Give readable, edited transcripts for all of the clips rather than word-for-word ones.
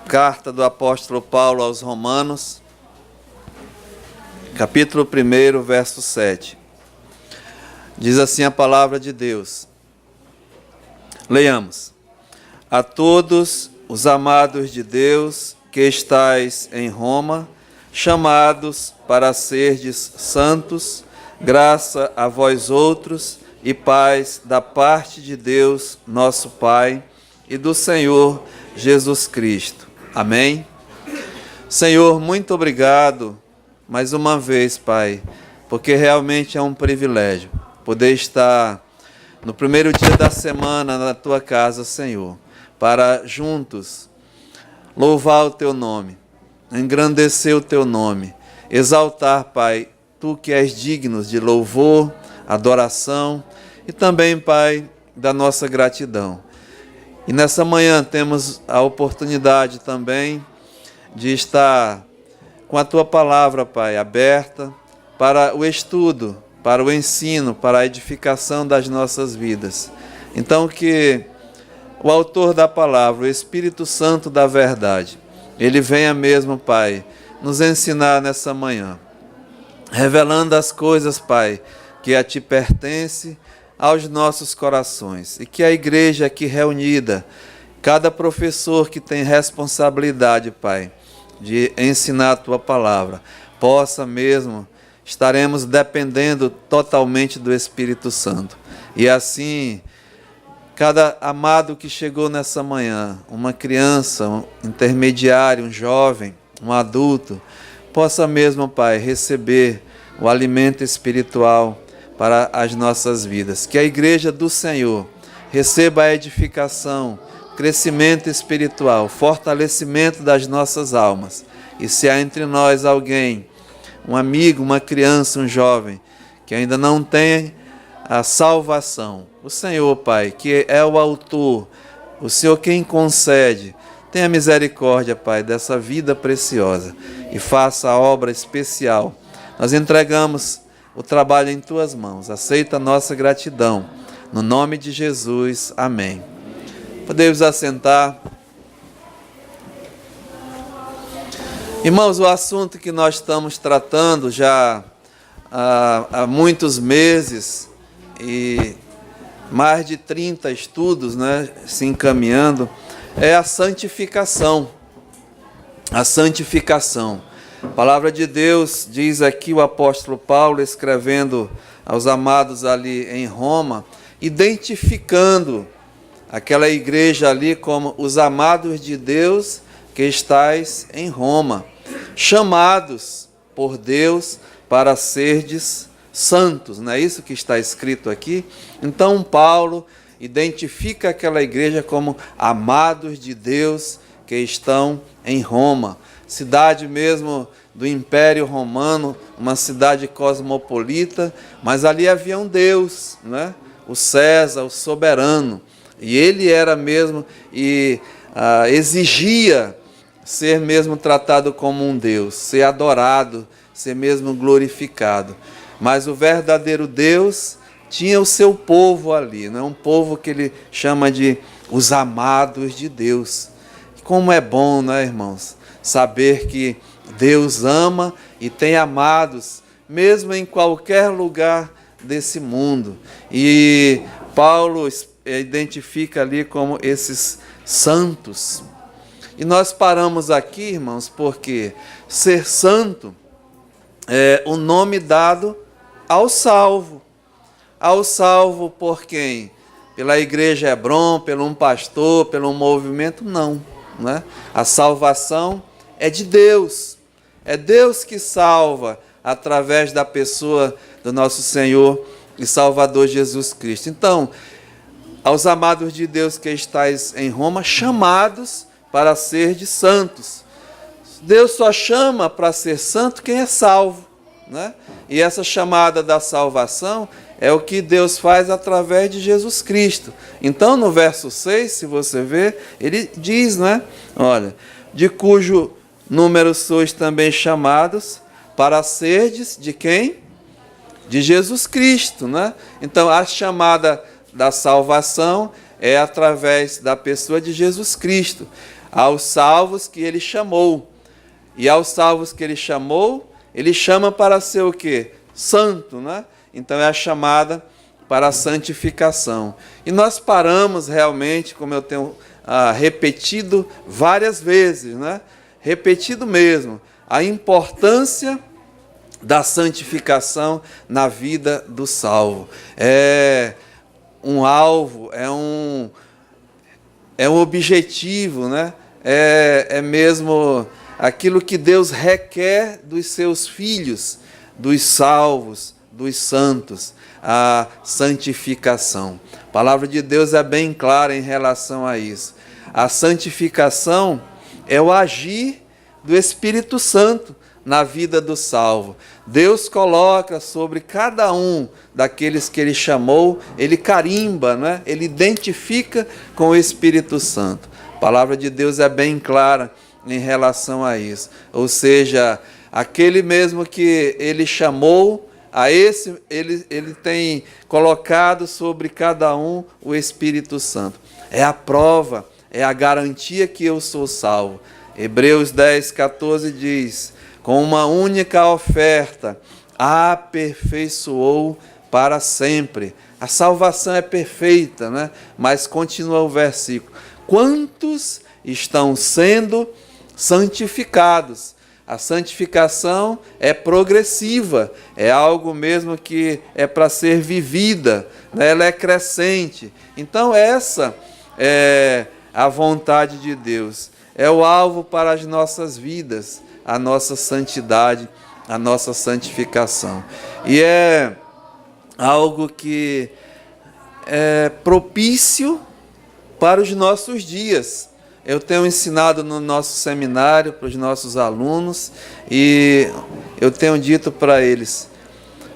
Carta do apóstolo Paulo aos Romanos, capítulo 1, verso 7. Diz assim a palavra de Deus. Leiamos. A todos os amados de Deus que estais em Roma, chamados para serdes santos, graça a vós outros e paz da parte de Deus, nosso Pai, e do Senhor Jesus Cristo. Amém? Senhor, muito obrigado mais uma vez, Pai, porque realmente é um privilégio poder estar no primeiro dia da semana na Tua casa, Senhor, para juntos louvar o Teu nome, engrandecer o Teu nome, exaltar, Pai, Tu que és digno de louvor, adoração e também, Pai, da nossa gratidão. E nessa manhã temos a oportunidade também de estar com a Tua palavra, Pai, aberta para o estudo, para o ensino, para a edificação das nossas vidas. Então que o autor da palavra, o Espírito Santo da verdade, ele venha mesmo, Pai, nos ensinar nessa manhã, revelando as coisas, Pai, que a Ti pertence, aos nossos corações, e que a igreja aqui reunida, cada professor que tem responsabilidade, Pai, de ensinar a Tua palavra, possa mesmo, estaremos dependendo totalmente do Espírito Santo. E assim, cada amado que chegou nessa manhã, uma criança, um intermediário, um jovem, um adulto, possa mesmo, Pai, receber o alimento espiritual para as nossas vidas. Que a igreja do Senhor receba a edificação, crescimento espiritual, fortalecimento das nossas almas. E se há entre nós alguém, um amigo, uma criança, um jovem, que ainda não tem a salvação, o Senhor, Pai, que é o autor, o Senhor quem concede, tenha misericórdia, Pai, dessa vida preciosa e faça a obra especial. Nós entregamos o trabalho em Tuas mãos. Aceita a nossa gratidão. No nome de Jesus. Amém. Podemos assentar. Irmãos, o assunto que nós estamos tratando já há muitos meses e mais de 30 estudos, né, se encaminhando, é a santificação. A santificação. A palavra de Deus diz aqui o apóstolo Paulo, escrevendo aos amados ali em Roma, identificando aquela igreja ali como os amados de Deus que estais em Roma, chamados por Deus para serdes santos. Não é isso que está escrito aqui? Então Paulo identifica aquela igreja como amados de Deus que estão em Roma. Cidade mesmo do Império Romano, uma cidade cosmopolita, mas ali havia um Deus, né? O César, o soberano, e ele era mesmo, e exigia ser mesmo tratado como um Deus, ser adorado, ser mesmo glorificado. Mas o verdadeiro Deus tinha o seu povo ali, né? Um povo que ele chama de os amados de Deus. Como é bom, né, irmãos? Saber que Deus ama e tem amados, mesmo em qualquer lugar desse mundo. E Paulo identifica ali como esses santos. E nós paramos aqui, irmãos, porque ser santo é o nome dado ao salvo. Ao salvo por quem? Pela igreja Hebron, pelo um pastor, pelo um movimento? Não, né? A salvação é de Deus. É Deus que salva através da pessoa do nosso Senhor e Salvador Jesus Cristo. Então, aos amados de Deus que estáis em Roma, chamados para ser de santos. Deus só chama para ser santo quem é salvo, né? E essa chamada da salvação é o que Deus faz através de Jesus Cristo. Então, no verso 6, se você ver, ele diz, né? Olha, de cujo número sois também chamados para serdes de quem? De Jesus Cristo, né? Então, a chamada da salvação é através da pessoa de Jesus Cristo. aos salvos que ele chamou. E aos salvos que ele chamou, ele chama para ser o quê? Santo, né? Então é a chamada para a santificação. E nós paramos realmente, como eu tenho repetido várias vezes, né? Repetido mesmo, a importância da santificação na vida do salvo. É um alvo, é um objetivo, né? É mesmo aquilo que Deus requer dos seus filhos, dos salvos, dos santos, a santificação. A palavra de Deus é bem clara em relação a isso. A santificação é o agir do Espírito Santo na vida do salvo. Deus coloca sobre cada um daqueles que ele chamou, ele carimba, né? Ele identifica com o Espírito Santo. A palavra de Deus é bem clara em relação a isso. Ou seja, aquele mesmo que ele chamou, a esse ele tem colocado sobre cada um o Espírito Santo. É a prova, é a garantia que eu sou salvo. Hebreus 10, 14 diz: com uma única oferta aperfeiçoou para sempre. A salvação é perfeita, né? Mas continua o versículo: quantos estão sendo santificados? A santificação é progressiva, é algo mesmo que é para ser vivida, né? Ela é crescente. Então essa é a vontade de Deus, é o alvo para as nossas vidas, a nossa santidade, a nossa santificação. E é algo que é propício para os nossos dias. Eu tenho ensinado no nosso seminário para os nossos alunos e eu tenho dito para eles,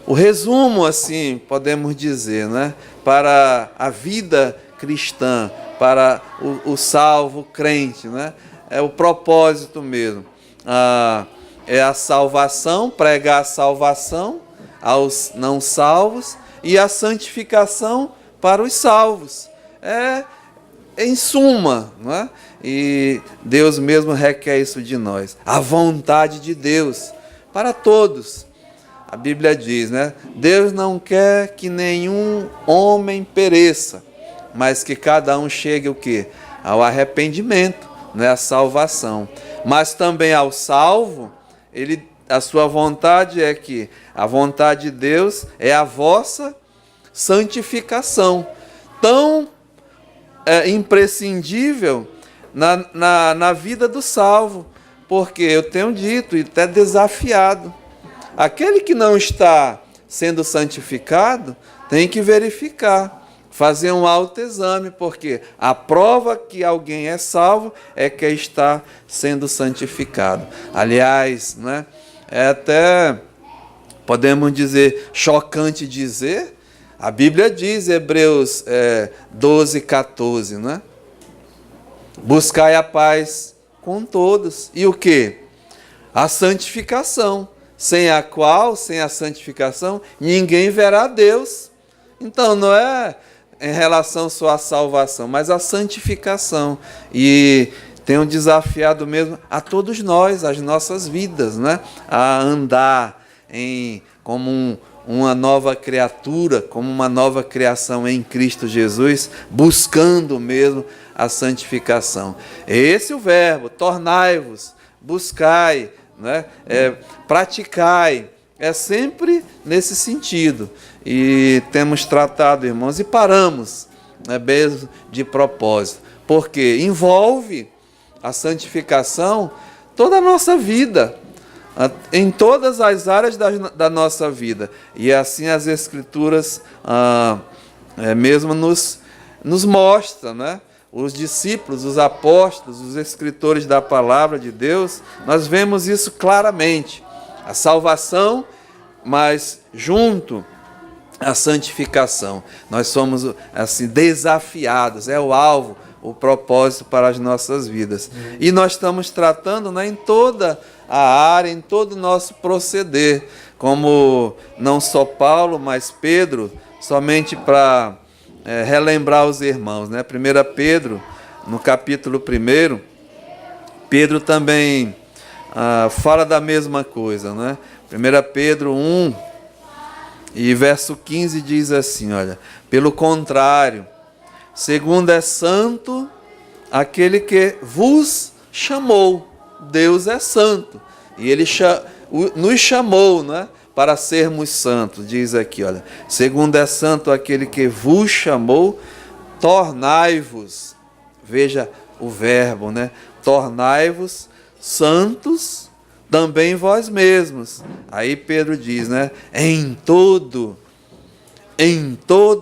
o resumo, assim, podemos dizer, né, para a vida cristã, para o salvo crente, né, é o propósito mesmo. É a salvação, pregar a salvação aos não salvos e a santificação para os salvos. Em suma, não é? E Deus mesmo requer isso de nós. A vontade de Deus para todos. A Bíblia diz, né? Deus não quer que nenhum homem pereça, mas que cada um chegue o quê? Ao arrependimento, né? A salvação. Mas também ao salvo, a sua vontade é que a vontade de Deus é a vossa santificação. Tão imprescindível na vida do salvo, porque eu tenho dito e até desafiado, aquele que não está sendo santificado tem que verificar, fazer um autoexame, porque a prova que alguém é salvo é que está sendo santificado. Aliás, né, é até, podemos dizer, chocante dizer, a Bíblia diz, Hebreus 12, 14, né? Buscai a paz com todos. E o quê? A santificação, sem a qual, sem a santificação, ninguém verá a Deus. Então, não é em relação só à salvação, mas à santificação. E tenho desafiado mesmo a todos nós, as nossas vidas, né? A andar como uma nova criatura, como uma nova criação em Cristo Jesus, buscando mesmo a santificação. Esse é o verbo, tornai-vos, buscai, né? Praticai, é sempre nesse sentido. E temos tratado, irmãos, e paramos, né, mesmo de propósito, porque envolve a santificação toda a nossa vida, em todas as áreas da nossa vida. E assim as Escrituras mesmo nos mostram, né? Os discípulos, os apóstolos, os escritores da palavra de Deus, nós vemos isso claramente. A salvação, mas junto à santificação. Nós somos assim desafiados, é o alvo, o propósito para as nossas vidas. E nós estamos tratando, né, em toda a área, em todo o nosso proceder, como não só Paulo, mas Pedro, somente para relembrar os irmãos, né? 1 Pedro, no capítulo 1, Pedro também fala da mesma coisa, né? 1 Pedro 1 e verso 15 diz assim, olha, pelo contrário, segundo é santo aquele que vos chamou, Deus é santo, e Ele nos chamou, né, para sermos santos, diz aqui, olha, segundo é santo aquele que vos chamou, tornai-vos, veja o verbo, né, tornai-vos santos também vós mesmos. Aí Pedro diz, né, em todo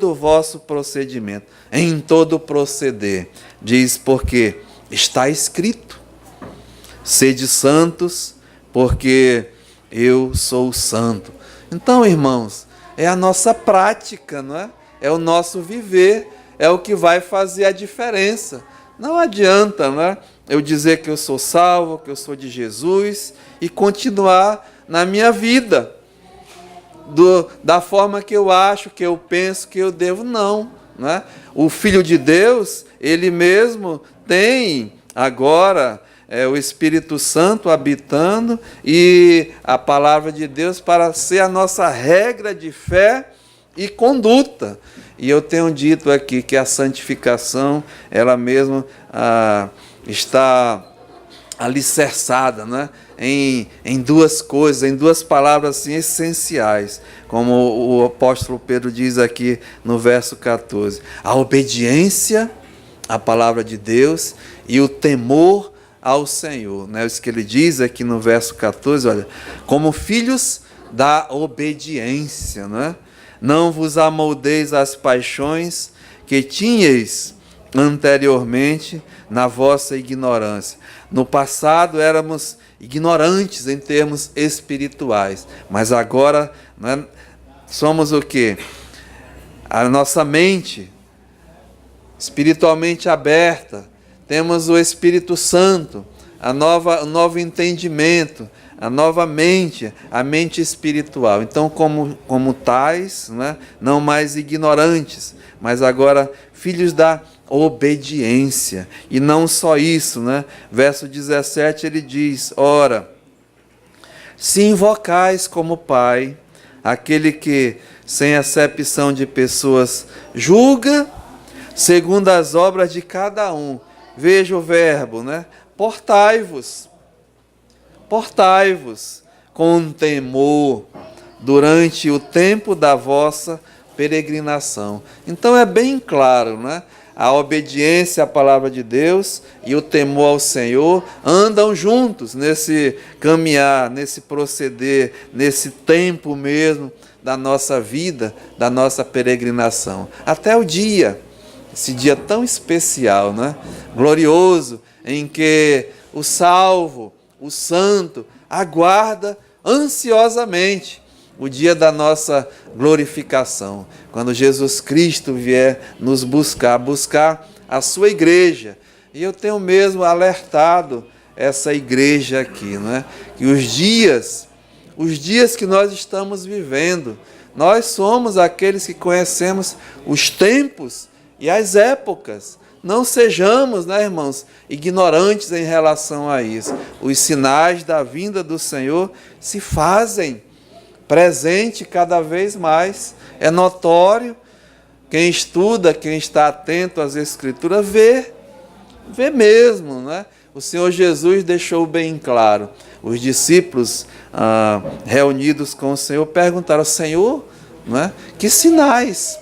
o vosso procedimento, em todo proceder, diz, porque está escrito, sede santos, porque eu sou santo. Então, irmãos, é a nossa prática, não é? É o nosso viver, é o que vai fazer a diferença. Não adianta, não é? Eu dizer que eu sou salvo, que eu sou de Jesus e continuar na minha vida da forma que eu acho, que eu penso, que eu devo, não, né? O Filho de Deus, Ele mesmo tem agora o Espírito Santo habitando e a palavra de Deus para ser a nossa regra de fé e conduta. E eu tenho dito aqui que a santificação, ela mesma está alicerçada, né, em duas coisas, em duas palavras assim, essenciais, como o apóstolo Pedro diz aqui no verso 14, a obediência à palavra de Deus e o temor ao Senhor, né? Isso que ele diz aqui no verso 14, olha, como filhos da obediência, né? Não vos amoldeis às paixões que tinhais anteriormente na vossa ignorância. No passado éramos ignorantes em termos espirituais, mas agora, né, somos o quê? A nossa mente espiritualmente aberta, temos o Espírito Santo, o novo entendimento, a nova mente, a mente espiritual. Então, como tais, né, não mais ignorantes, mas agora filhos da obediência. E não só isso, né? Verso 17 ele diz, ora, se invocais como Pai, aquele que, sem acepção de pessoas, julga segundo as obras de cada um. Veja o verbo, né? Portai-vos com temor durante o tempo da vossa peregrinação. Então é bem claro, né? A obediência à palavra de Deus e o temor ao Senhor andam juntos nesse caminhar, nesse proceder, nesse tempo mesmo da nossa vida, da nossa peregrinação. Até o dia, esse dia tão especial, né? Glorioso, em que o salvo, o santo, aguarda ansiosamente o dia da nossa glorificação, quando Jesus Cristo vier nos buscar a sua igreja. E eu tenho mesmo alertado essa igreja aqui, né? Que os dias que nós estamos vivendo, nós somos aqueles que conhecemos os tempos e as épocas. Não sejamos, né, irmãos, ignorantes em relação a isso. Os sinais da vinda do Senhor se fazem presente cada vez mais. É notório, quem estuda, quem está atento às Escrituras, vê mesmo, né? O Senhor Jesus deixou bem claro. Os discípulos reunidos com o Senhor perguntaram, Senhor, né, que sinais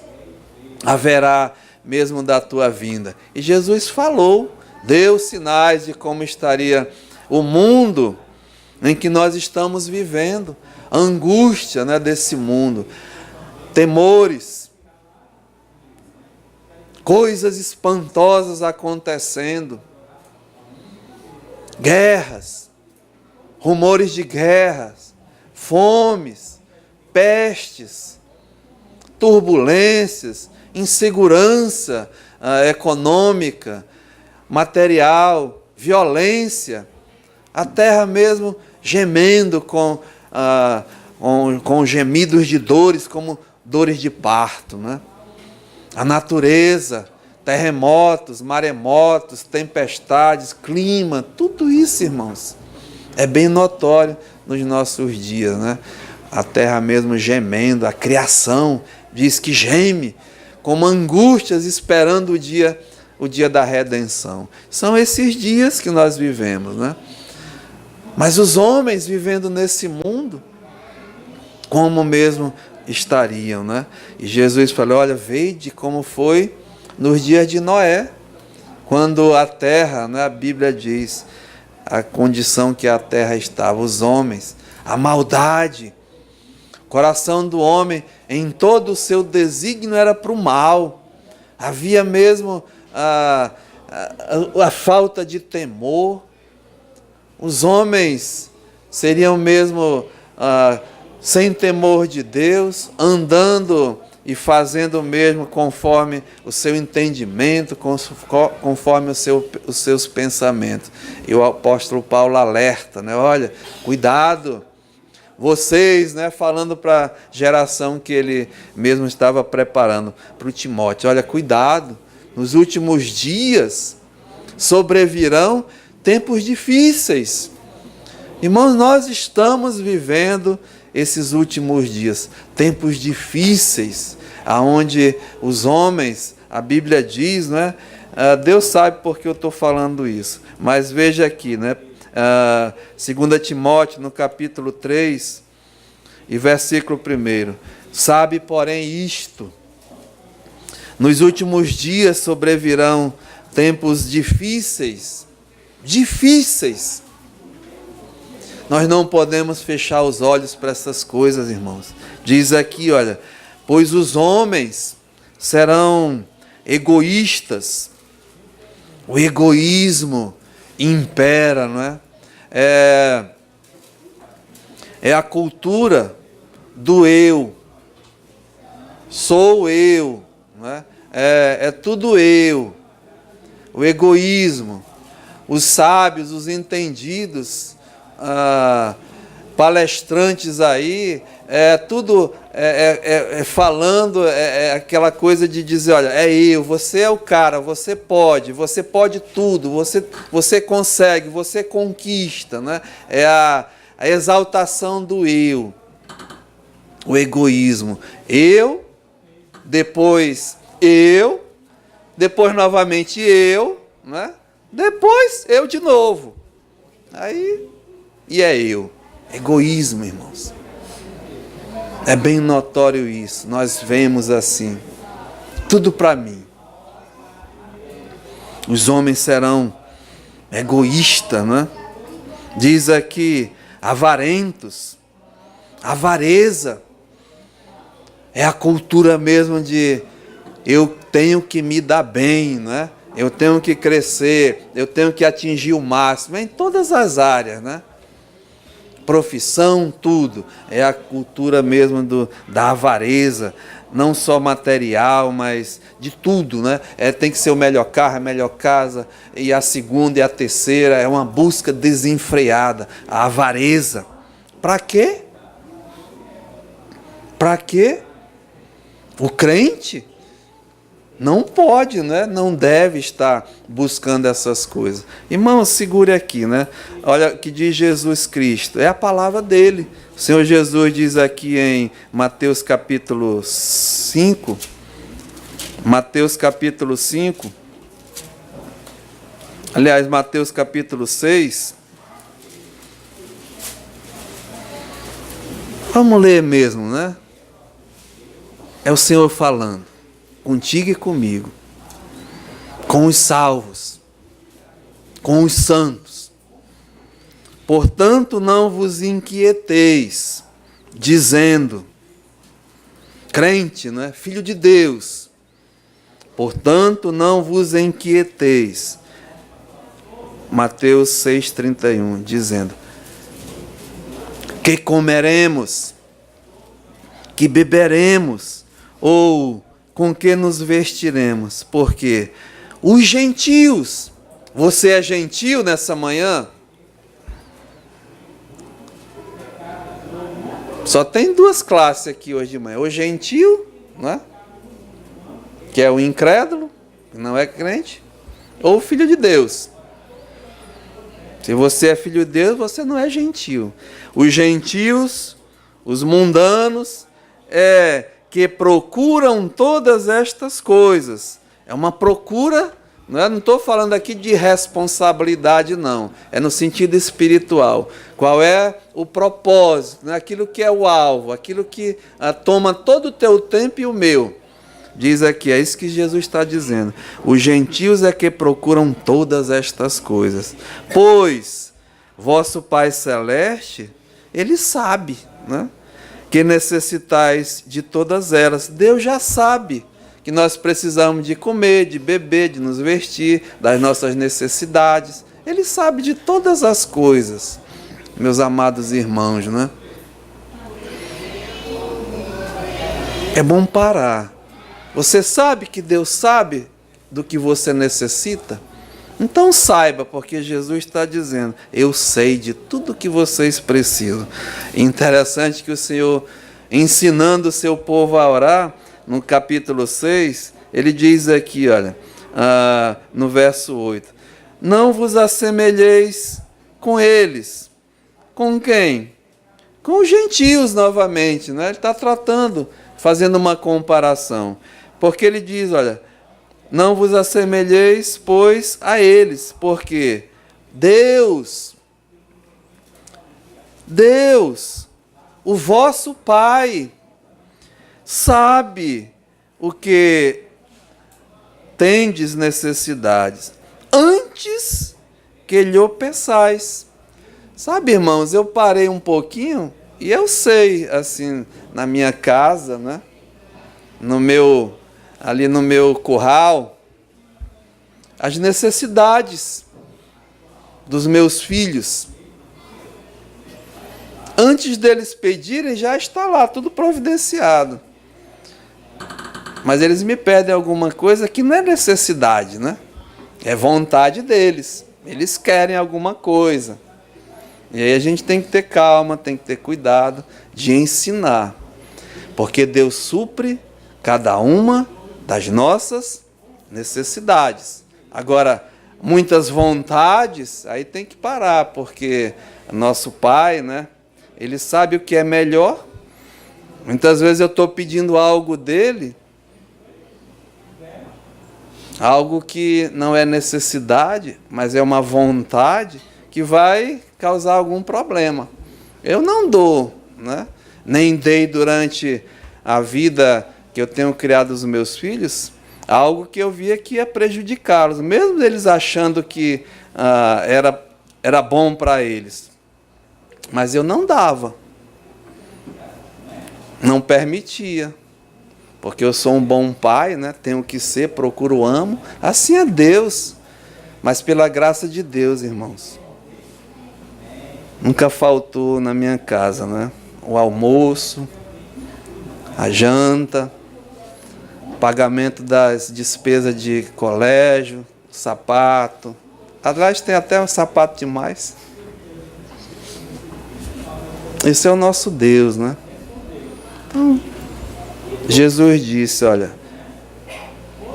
haverá mesmo da tua vinda? E Jesus falou, deu sinais de como estaria o mundo em que nós estamos vivendo, a angústia, né, desse mundo, temores, coisas espantosas acontecendo, guerras, rumores de guerras, fomes, pestes, turbulências, insegurança econômica, material, violência, a terra mesmo gemendo com gemidos de dores, como dores de parto, né? A natureza terremotos, maremotos, tempestades, clima, tudo isso, irmãos, é bem notório nos nossos dias, né? A terra mesmo gemendo, a criação diz que geme, como angústias esperando o dia da redenção. São esses dias que nós vivemos, né? Mas os homens vivendo nesse mundo, como mesmo estariam, né? E Jesus falou, olha, veide como foi nos dias de Noé, quando a terra, né, a Bíblia diz, a condição que a terra estava, os homens, a maldade, o coração do homem em todo o seu desígnio era para o mal, havia mesmo a falta de temor, os homens seriam mesmo sem temor de Deus, andando e fazendo mesmo conforme o seu entendimento, conforme os seus pensamentos. E o apóstolo Paulo alerta, né? Olha, cuidado, vocês, né, falando para a geração que ele mesmo estava preparando para o Timóteo, olha, cuidado, nos últimos dias sobrevirão tempos difíceis. Irmãos, nós estamos vivendo esses últimos dias, tempos difíceis, aonde os homens, a Bíblia diz, né? Deus sabe por que eu estou falando isso, mas veja aqui, né? 2 Timóteo, no capítulo 3, e versículo 1, sabe, porém, isto, nos últimos dias sobrevirão tempos difíceis, nós não podemos fechar os olhos para essas coisas, irmãos. Diz aqui, olha, pois os homens serão egoístas, o egoísmo impera, não é? É a cultura do eu, sou eu, não é? É tudo eu, o egoísmo, os sábios, os entendidos, palestrantes aí, tudo falando, aquela coisa de dizer, olha, você é o cara, você pode tudo, você consegue, você conquista, né? É a exaltação do eu, o egoísmo, depois novamente né? Depois eu de novo, e é eu. Egoísmo, irmãos. É bem notório isso. Nós vemos assim. Tudo para mim. Os homens serão egoístas, não é? Diz aqui, avarentos. Avareza. É a cultura mesmo de eu tenho que me dar bem, não é? Eu tenho que crescer, eu tenho que atingir o máximo, em todas as áreas, né? Profissão, tudo. É a cultura mesmo da avareza, não só material, mas de tudo, né? Tem que ser o melhor carro, a melhor casa, e a segunda e a terceira, é uma busca desenfreada, a avareza. Para quê? Para quê? O crente não pode, né? Não deve estar buscando essas coisas. Irmão, segure aqui, né? Olha o que diz Jesus Cristo. É a palavra dele. O Senhor Jesus diz aqui em Mateus capítulo 5. Mateus capítulo 5. Aliás, Mateus capítulo 6. Vamos ler mesmo, né? É o Senhor falando. Contigo e comigo, com os salvos, com os santos. Portanto, não vos inquieteis, dizendo, crente, não é? Filho de Deus. Portanto, não vos inquieteis. Mateus 6,31, dizendo, que comeremos, que beberemos, ou com que nos vestiremos, porque os gentios, você é gentil nessa manhã? Só tem duas classes aqui hoje de manhã, o gentil, né? Que é o incrédulo, não é crente, ou filho de Deus. Se você é filho de Deus, você não é gentio. Os gentios, os mundanos, que procuram todas estas coisas. É uma procura, não estou falando aqui de responsabilidade, não. É no sentido espiritual. Qual é o propósito? Aquilo que é o alvo, aquilo que toma todo o teu tempo e o meu. Diz aqui, é isso que Jesus está dizendo. Os gentios é que procuram todas estas coisas. Pois vosso Pai Celeste, Ele sabe, né, que necessitais de todas elas. Deus já sabe que nós precisamos de comer, de beber, de nos vestir, das nossas necessidades. Ele sabe de todas as coisas, meus amados irmãos, né? É bom parar. Você sabe que Deus sabe do que você necessita? Então saiba, porque Jesus está dizendo, eu sei de tudo que vocês precisam. Interessante que o Senhor, ensinando o seu povo a orar, no capítulo 6, ele diz aqui, olha, no verso 8, não vos assemelheis com eles. Com quem? Com os gentios novamente, né? Ele está tratando, fazendo uma comparação. Porque ele diz, olha, não vos assemelheis, pois, a eles, porque Deus, o vosso Pai, sabe o que tendes necessidades, antes que lhe peçais. Sabe, irmãos, eu parei um pouquinho e eu sei, assim, na minha casa, né, ali no meu curral, as necessidades dos meus filhos. Antes deles pedirem, já está lá, tudo providenciado. Mas eles me pedem alguma coisa que não é necessidade, né? É vontade deles. Eles querem alguma coisa. E aí a gente tem que ter calma, tem que ter cuidado de ensinar. Porque Deus supre cada uma das nossas necessidades. Agora, muitas vontades, aí tem que parar, porque nosso Pai, né, Ele sabe o que é melhor. Muitas vezes eu estou pedindo algo dele, algo que não é necessidade, mas é uma vontade que vai causar algum problema. Eu não dou, né? Nem dei durante a vida que eu tenho criado os meus filhos, algo que eu via que ia prejudicá-los, mesmo eles achando que era bom para eles. Mas eu não dava, não permitia, porque eu sou um bom pai, né? Tenho que ser, procuro, amo, assim é Deus, mas pela graça de Deus, irmãos, nunca faltou na minha casa, né? O almoço, a janta, pagamento das despesas de colégio, sapato. Aliás, tem até um sapato demais. Esse é o nosso Deus, né? Então, Jesus disse, olha,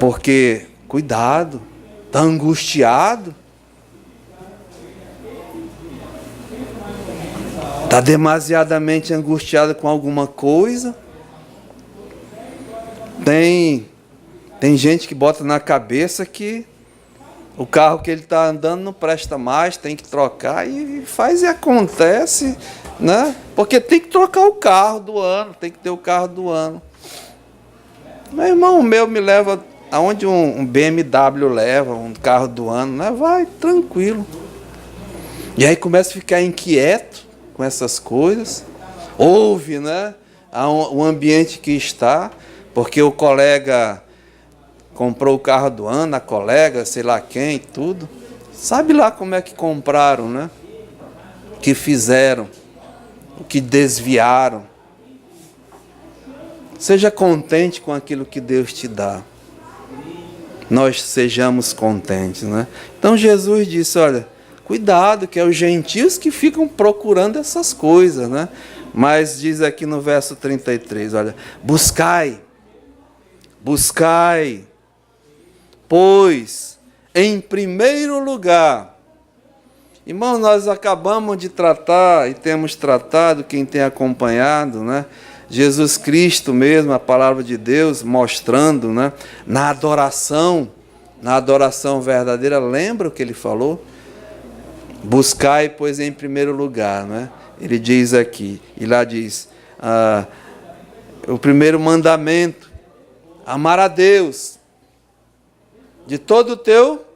porque, cuidado, está angustiado, está demasiadamente angustiado com alguma coisa. Tem gente que bota na cabeça que o carro que ele está andando não presta mais, tem que trocar, e faz e acontece, né? Porque tem que trocar o carro do ano, tem que ter o carro do ano. Meu irmão, o meu me leva aonde um BMW leva, um carro do ano, né? Vai tranquilo. E aí começa a ficar inquieto com essas coisas, ouve, né, o ambiente que está, porque o colega comprou o carro do ano, a colega, sei lá quem, tudo. Sabe lá como é que compraram, né? O que fizeram, o que desviaram. Seja contente com aquilo que Deus te dá. Nós sejamos contentes, né? Então Jesus disse, olha, cuidado, que é os gentios que ficam procurando essas coisas, né? Mas diz aqui no verso 33, olha, buscai pois, em primeiro lugar. Irmãos, nós acabamos de tratar e temos tratado, quem tem acompanhado, né? Jesus Cristo mesmo, a palavra de Deus, mostrando, né? Na adoração verdadeira, lembra o que ele falou? Buscai, pois, em primeiro lugar, né? Ele diz aqui, e lá diz, o primeiro mandamento, amar a Deus de todo o teu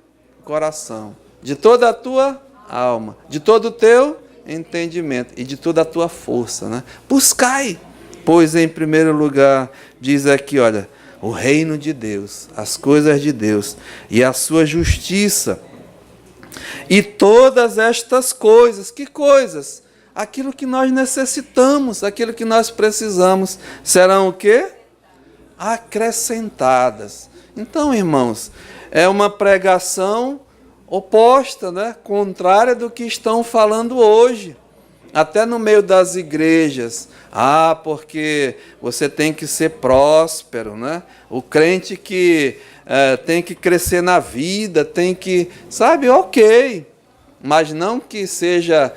coração, de toda a tua alma, de todo o teu entendimento e de toda a tua força, né? Buscai, pois em primeiro lugar, diz aqui, olha, o reino de Deus, as coisas de Deus e a sua justiça. E todas estas coisas, que coisas? Aquilo que nós necessitamos, aquilo que nós precisamos, serão o quê? Acrescentadas. Então, irmãos, é uma pregação oposta, né? Contrária do que estão falando hoje. Até no meio das igrejas. Porque você tem que ser próspero, né? O crente que tem que crescer na vida, tem que, sabe, ok. Mas não que seja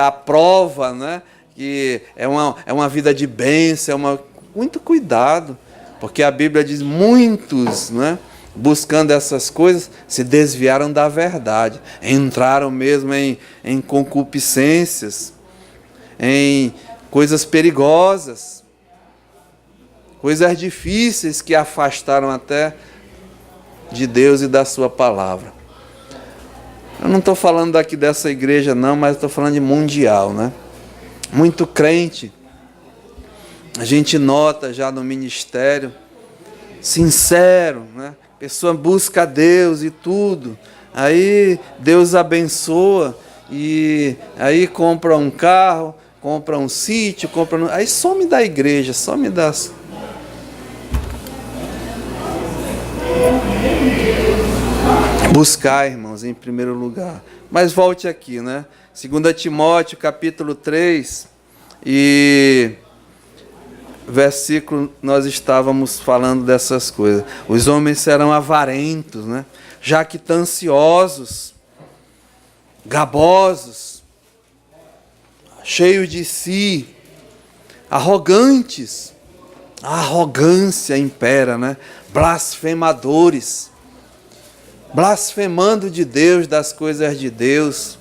a prova, né? Que é uma vida de bênção, muito cuidado. Porque a Bíblia diz, muitos, né? Buscando essas coisas, se desviaram da verdade. Entraram mesmo em concupiscências, em coisas perigosas, coisas difíceis que afastaram até de Deus e da sua palavra. Eu não estou falando aqui dessa igreja não, mas estou falando de mundial, né? Muito crente, a gente nota já no ministério, sincero, né? A pessoa busca a Deus e tudo, aí Deus abençoa, e aí compra um carro, compra um sítio, aí some da igreja, some das... Buscar, irmãos, em primeiro lugar. Mas volte aqui, né? 2 Timóteo, capítulo 3, e versículo, nós estávamos falando dessas coisas. Os homens serão avarentos, né? Jactanciosos, gabosos, cheios de si, arrogantes. A arrogância impera, né? Blasfemadores, blasfemando de Deus, das coisas de Deus.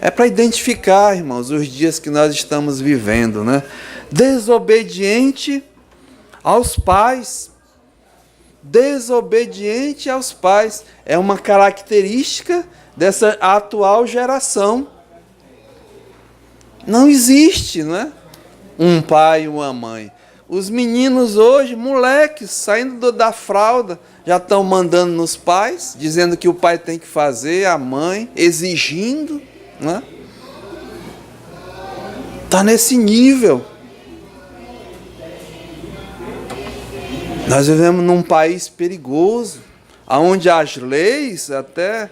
É para identificar, irmãos, os dias que nós estamos vivendo, né? Desobediente aos pais. Desobediente aos pais. É uma característica dessa atual geração. Não existe, né? Um pai e uma mãe. Os meninos hoje, moleques, saindo da fralda, já estão mandando nos pais, dizendo que o pai tem que fazer, a mãe, exigindo, né? Está nesse nível. Nós vivemos num país perigoso, onde as leis até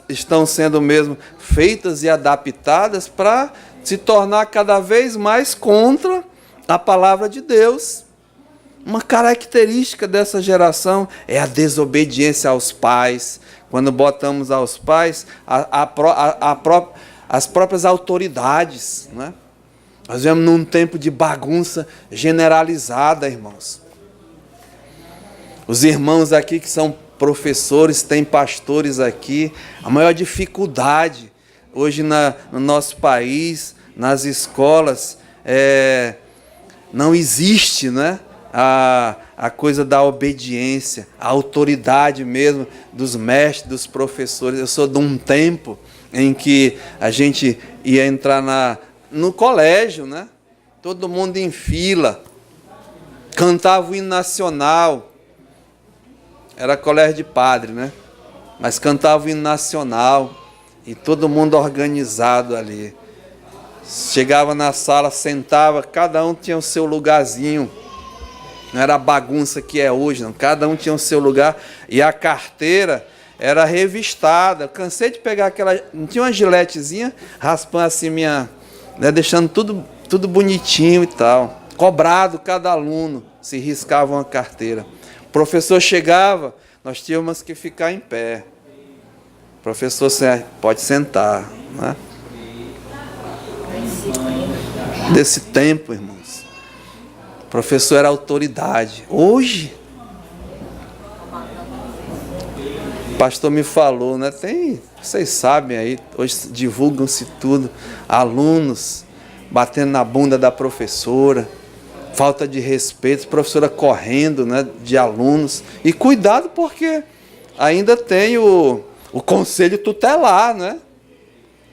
estão sendo mesmo feitas e adaptadas para se tornar cada vez mais contra a palavra de Deus. Uma característica dessa geração é a desobediência aos pais. Quando botamos aos pais as próprias autoridades, né? Nós vivemos num tempo de bagunça generalizada, irmãos. Os irmãos aqui que são professores, tem pastores aqui, a maior dificuldade hoje no nosso país, nas escolas, não existe, né? A coisa da obediência, a autoridade mesmo dos mestres, dos professores. Eu sou de um tempo em que a gente ia entrar no colégio, né? Todo mundo em fila, cantava o hino nacional. Era colégio de padre, né? Mas cantava o hino nacional e todo mundo organizado ali. Chegava na sala, sentava, cada um tinha o seu lugarzinho. Não era a bagunça que é hoje, não. Cada um tinha o seu lugar e a carteira era revistada. Eu cansei de pegar aquela... Não tinha uma giletezinha, raspando assim minha... Né, deixando tudo bonitinho e tal. Cobrado cada aluno, se riscava uma carteira. O professor chegava, nós tínhamos que ficar em pé. Professor, você pode sentar, né? Desse tempo, irmãos, o professor era autoridade. Hoje, o pastor me falou, né? Vocês sabem aí, hoje divulgam-se tudo, alunos batendo na bunda da professora, falta de respeito, professora correndo, né, de alunos. E cuidado, porque ainda tem o conselho tutelar, né,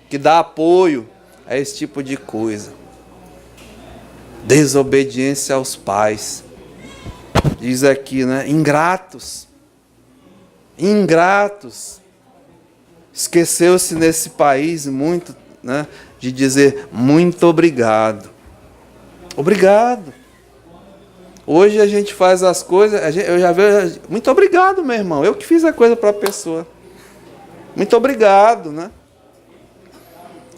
que dá apoio a esse tipo de coisa. Desobediência aos pais. Diz aqui, né, ingratos. Ingratos. Esqueceu-se nesse país muito, né, de dizer muito obrigado. Obrigado. Hoje a gente faz as coisas, eu já vejo, muito obrigado, meu irmão, eu que fiz a coisa para a pessoa. Muito obrigado, né?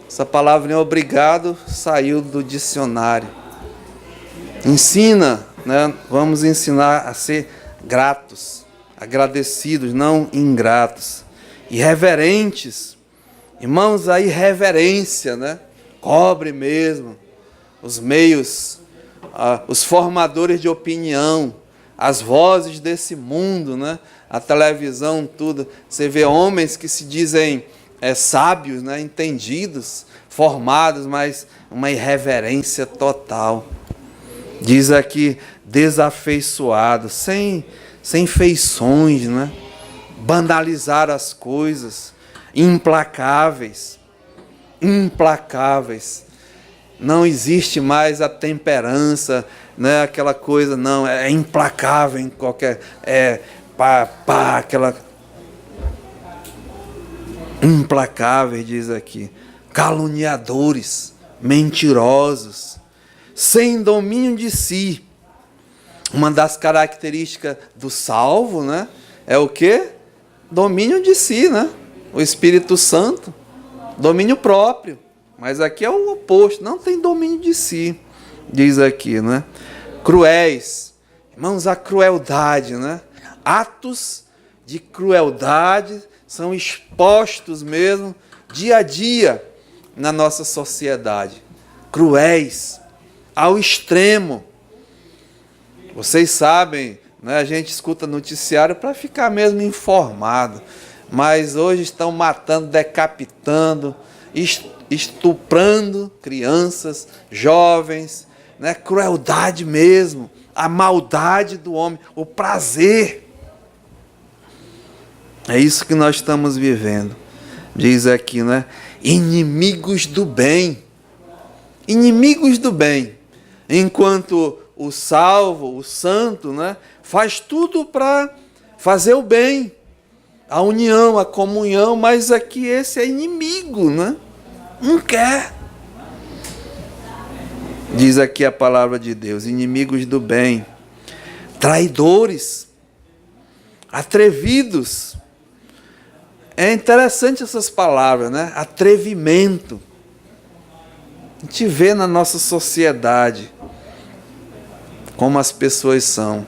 Essa palavrinha obrigado saiu do dicionário. Ensina, né? Vamos ensinar a ser gratos, agradecidos, não ingratos. Irreverentes. Irmãos, a irreverência, né? Cobre mesmo os meios, os formadores de opinião, as vozes desse mundo, né? A televisão, tudo. Você vê homens que se dizem sábios, né? Entendidos, formados, mas uma irreverência total. Diz aqui, desafeiçoados, sem feições, né? Banalizar as coisas, implacáveis. Não existe mais a temperança, né? Aquela coisa, não, é implacável em qualquer... aquela... Implacáveis, diz aqui. Caluniadores, mentirosos, sem domínio de si. Uma das características do salvo, né? É o quê? Domínio de si, né? O Espírito Santo. Domínio próprio. Mas aqui é o oposto, não tem domínio de si, diz aqui, né? Cruéis, irmãos, a crueldade, né? Atos de crueldade são expostos mesmo, dia a dia, na nossa sociedade. Cruéis, ao extremo. Vocês sabem, né? A gente escuta noticiário para ficar mesmo informado, mas hoje estão matando, decapitando, estuprando crianças, jovens, né? Crueldade mesmo, a maldade do homem, o prazer. É isso que nós estamos vivendo. Diz aqui, né? Inimigos do bem. Inimigos do bem. Enquanto o salvo, o santo, né? Faz tudo para fazer o bem. A união, a comunhão, mas aqui esse é inimigo, né? Não quer. Diz aqui a palavra de Deus, inimigos do bem, traidores, atrevidos. É interessante essas palavras, né? Atrevimento. A gente vê na nossa sociedade como as pessoas são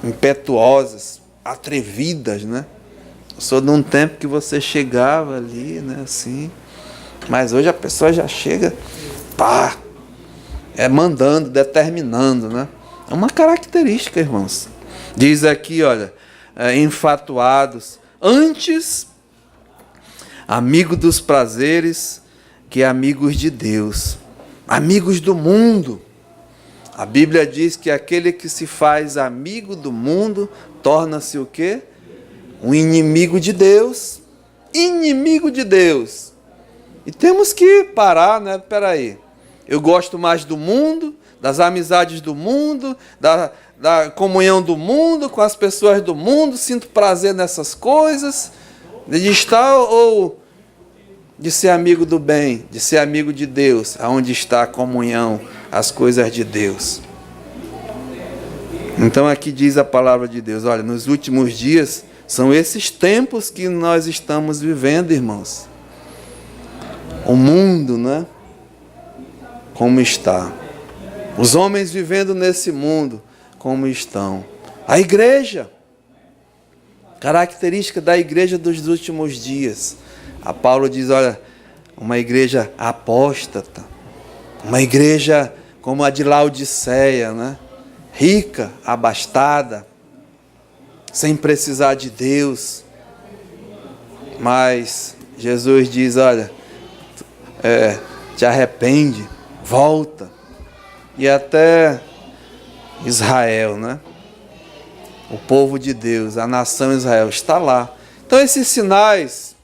impetuosas, atrevidas, né? Eu sou de um tempo que você chegava ali, né, assim, mas hoje a pessoa já chega, mandando, determinando, né? É uma característica, irmãos. Diz aqui, olha, enfatuados, antes amigo dos prazeres que amigos de Deus, amigos do mundo. A Bíblia diz que aquele que se faz amigo do mundo torna-se o quê? Um inimigo de Deus. Inimigo de Deus. E temos que parar, né? Peraí. Eu gosto mais do mundo, das amizades do mundo, da comunhão do mundo, com as pessoas do mundo, sinto prazer nessas coisas, de estar ou de ser amigo do bem, de ser amigo de Deus, aonde está a comunhão, as coisas de Deus. Então aqui diz a palavra de Deus, olha, nos últimos dias, são esses tempos que nós estamos vivendo, irmãos. O mundo, né? Como está. Os homens vivendo nesse mundo, como estão. A igreja Característica da igreja dos últimos dias. A Paulo diz, olha, uma igreja apóstata, uma igreja como a de Laodiceia, né? Rica, abastada, sem precisar de Deus. Mas Jesus diz, olha, te arrepende, volta. E até Israel, né? O povo de Deus, a nação Israel está lá. Então esses sinais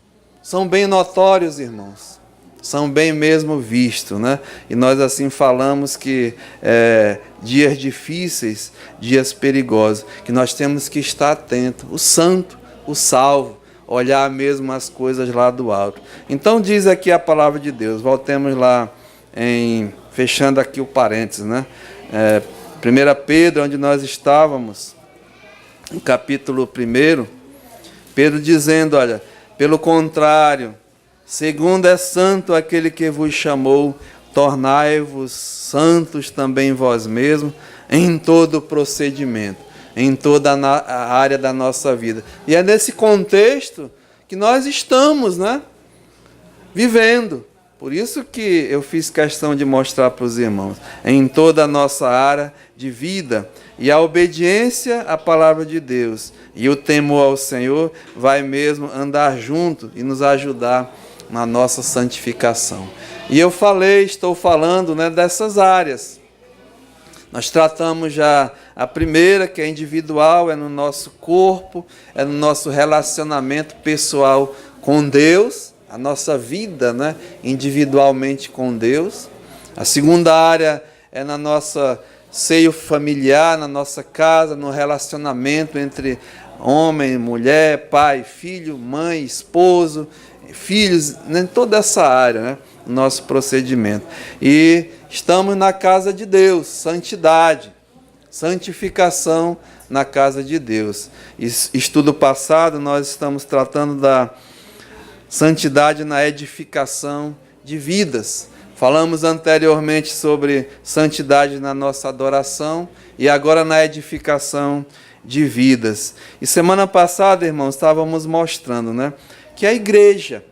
são bem notórios, irmãos. São bem mesmo vistos, né? E nós assim falamos que dias difíceis, dias perigosos, que nós temos que estar atentos. O santo, o salvo, olhar mesmo as coisas lá do alto. Então diz aqui a palavra de Deus. Voltemos lá, fechando aqui o parênteses, né? 1 Pedro, onde nós estávamos, no capítulo 1, Pedro dizendo, olha, pelo contrário, segundo é santo aquele que vos chamou, tornai-vos santos também vós mesmos, em todo o procedimento, em toda a área da nossa vida. E é nesse contexto que nós estamos, né, vivendo. Por isso que eu fiz questão de mostrar para os irmãos, em toda a nossa área de vida, e a obediência à palavra de Deus e o temor ao Senhor vai mesmo andar junto e nos ajudar na nossa santificação. E eu estou falando, né, dessas áreas. Nós tratamos já a primeira, que é individual, é no nosso corpo, é no nosso relacionamento pessoal com Deus, a nossa vida, né, individualmente com Deus. A segunda área é na nossa seio familiar, na nossa casa, no relacionamento entre homem, mulher, pai, filho, mãe, esposo, filhos, em toda essa área, né, nosso procedimento. E estamos na casa de Deus, santidade, santificação na casa de Deus. Estudo passado, nós estamos tratando da santidade na edificação de vidas. Falamos anteriormente sobre santidade na nossa adoração e agora na edificação de vidas. E semana passada, irmãos, estávamos mostrando, né, que a igreja,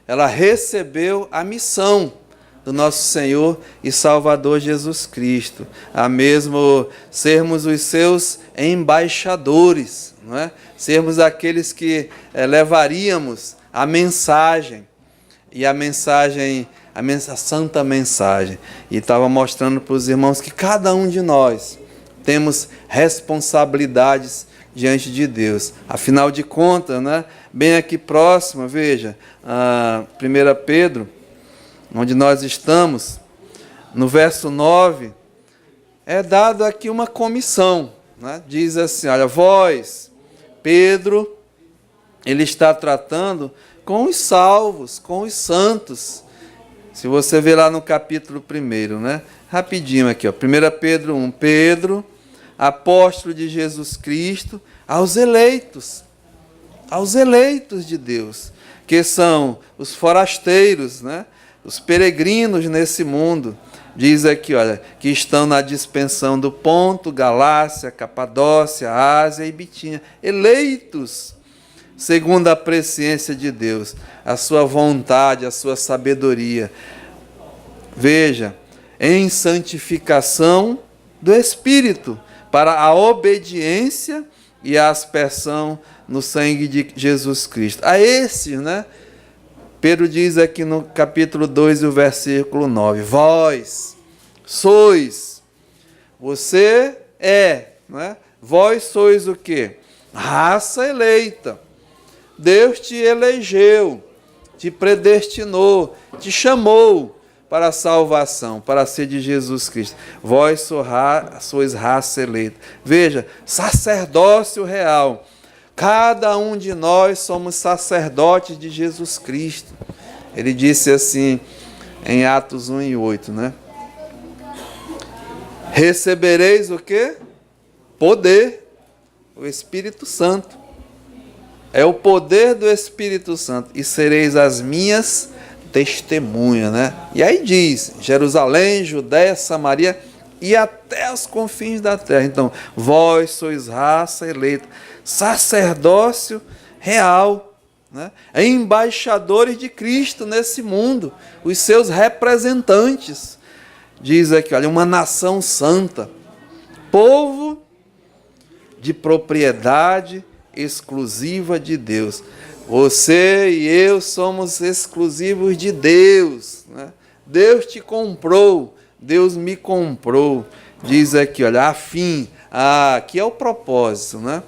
ela recebeu a missão do nosso Senhor e Salvador Jesus Cristo, a mesmo sermos os seus embaixadores, não é? Sermos aqueles que levaríamos a mensagem, e a santa mensagem. E estava mostrando para os irmãos que cada um de nós temos responsabilidades diante de Deus. Afinal de contas, né, bem aqui próximo, veja, 1 Pedro, onde nós estamos, no verso 9, é dado aqui uma comissão, né? Diz assim, olha, vós, Pedro, ele está tratando com os salvos, com os santos. Se você ver lá no capítulo 1, né? Rapidinho aqui, ó, 1 Pedro 1, Pedro, apóstolo de Jesus Cristo, aos eleitos de Deus, que são os forasteiros, né? Os peregrinos nesse mundo. Diz aqui, olha, que estão na dispersão do Ponto, Galácia, Capadócia, Ásia e Bitínia, eleitos segundo a presciência de Deus, a sua vontade, a sua sabedoria. Veja, em santificação do Espírito, para a obediência e a aspersão no sangue de Jesus Cristo. A esses, né? Pedro diz aqui no capítulo 2, o versículo 9, vós sois, você né? Vós sois o quê? Raça eleita. Deus te elegeu, te predestinou, te chamou para a salvação, para ser de Jesus Cristo. Vós sois raça eleita. Veja, sacerdócio real. Cada um de nós somos sacerdotes de Jesus Cristo. Ele disse assim em Atos 1:8, né? Recebereis o quê? Poder, o Espírito Santo. É o poder do Espírito Santo. E sereis as minhas testemunhas, né? E aí diz, Jerusalém, Judéia, Samaria e até os confins da terra. Então, vós sois raça eleita, sacerdócio real, né? Embaixadores de Cristo nesse mundo, os seus representantes. Diz aqui, olha, uma nação santa, povo de propriedade exclusiva de Deus. Você e eu somos exclusivos de Deus, né? Deus te comprou, Deus me comprou. Diz aqui, olha, aqui é o propósito, né?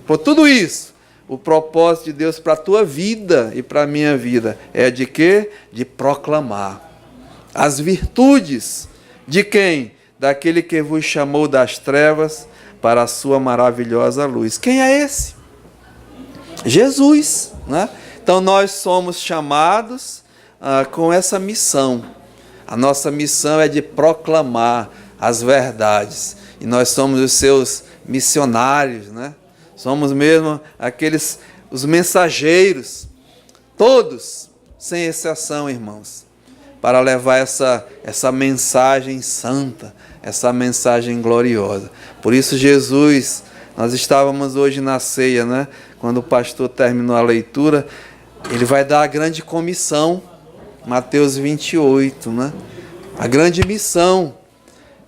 Por tudo isso, o propósito de Deus para a tua vida e para a minha vida é de quê? De proclamar as virtudes de quem? Daquele que vos chamou das trevas para a sua maravilhosa luz. Quem é esse? Jesus, né? Então nós somos chamados com essa missão. A nossa missão é de proclamar as verdades. E nós somos os seus missionários, né? Somos mesmo os mensageiros, todos, sem exceção, irmãos, para levar essa mensagem santa, essa mensagem gloriosa. Por isso Jesus, nós estávamos hoje na ceia, né? Quando o pastor terminou a leitura, ele vai dar a grande comissão, Mateus 28, né? A grande missão.